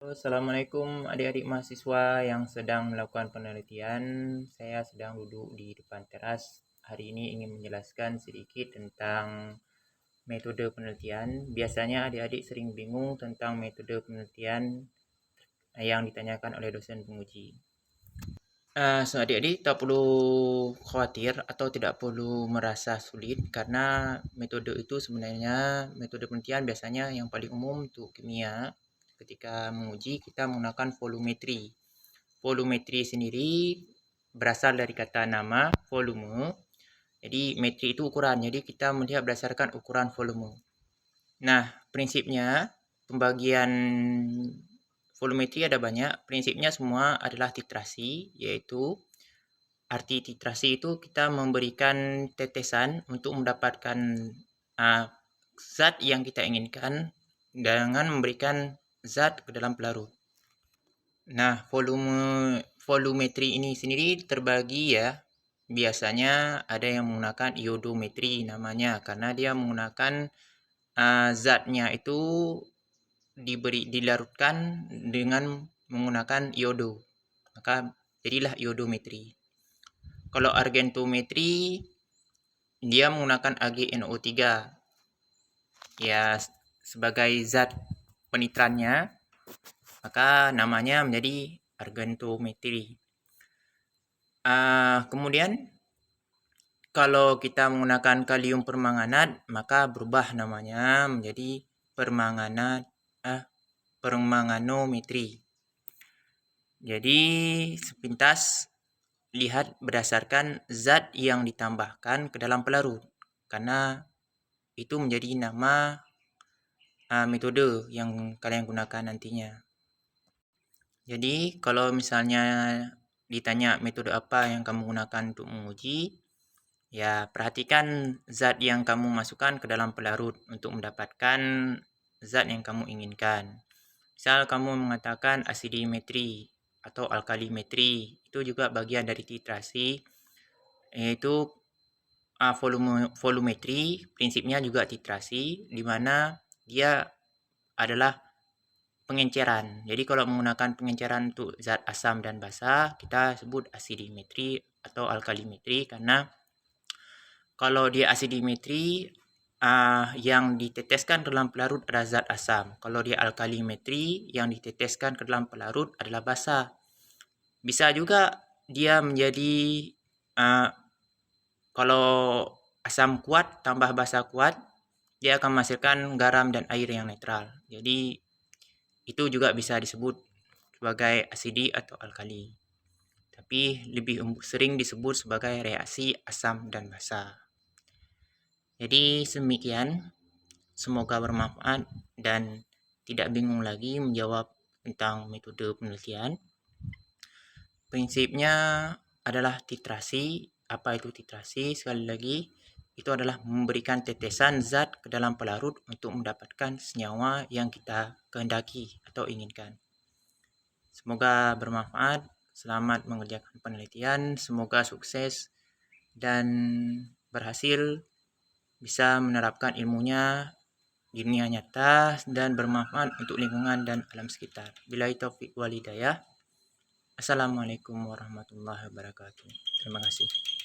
Assalamualaikum adik-adik mahasiswa yang sedang melakukan penelitian. Saya sedang duduk di depan teras. Hari ini ingin menjelaskan sedikit tentang metode penelitian. Biasanya adik-adik sering bingung tentang metode penelitian yang ditanyakan oleh dosen penguji. Adik-adik tak perlu khawatir atau tidak perlu merasa sulit karena metode itu sebenarnya metode penelitian biasanya yang paling umum untuk kimia. Ketika menguji kita menggunakan volumetri. Volumetri sendiri berasal dari kata nama volume. Jadi metri itu ukuran. Jadi kita melihat berdasarkan ukuran volume. Nah, prinsipnya pembagian volumetri ada banyak. Prinsipnya semua adalah titrasi, yaitu arti titrasi itu kita memberikan tetesan untuk mendapatkan zat yang kita inginkan dengan memberikan zat ke dalam pelarut. Nah, volumetri ini sendiri terbagi ya. Biasanya ada yang menggunakan iodometri namanya karena dia menggunakan zatnya itu dilarutkan dengan menggunakan iodo. Maka jadilah iodometri. Kalau argentometri dia menggunakan AgNO3 ya sebagai zat penitrannya, maka namanya menjadi argentometri. Kemudian kalau kita menggunakan kalium permanganat, maka berubah namanya menjadi permanganometri. Jadi sepintas lihat berdasarkan zat yang ditambahkan ke dalam pelarut, karena itu menjadi nama metode yang kalian gunakan nantinya. Jadi kalau misalnya ditanya metode apa yang kamu gunakan untuk menguji, ya perhatikan zat yang kamu masukkan ke dalam pelarut untuk mendapatkan zat yang kamu inginkan. Misal kamu mengatakan asidimetri atau alkalimetri, itu juga bagian dari titrasi, yaitu volumetri, prinsipnya juga titrasi, di mana dia adalah pengenceran. Jadi kalau menggunakan pengenceran untuk zat asam dan basa, kita sebut asidimetri atau alkalimetri, karena kalau dia asidimetri, yang diteteskan ke dalam pelarut adalah zat asam. Kalau dia alkalimetri, yang diteteskan ke dalam pelarut adalah basa. Bisa juga dia menjadi kalau asam kuat tambah basa kuat, dia akan menghasilkan garam dan air yang netral. Jadi itu juga bisa disebut sebagai asidi atau alkali. Tapi lebih sering disebut sebagai reaksi asam dan basa. Jadi demikian, semoga bermanfaat dan tidak bingung lagi menjawab tentang metode penelitian. Prinsipnya adalah titrasi. Apa itu titrasi? Sekali lagi, itu adalah memberikan tetesan zat ke dalam pelarut untuk mendapatkan senyawa yang kita kehendaki atau inginkan. Semoga bermanfaat. Selamat mengerjakan penelitian. Semoga sukses dan berhasil bisa menerapkan ilmunya di dunia nyata dan bermanfaat untuk lingkungan dan alam sekitar. Billahi taufiq wal hidayah. Assalamualaikum warahmatullahi wabarakatuh. Terima kasih.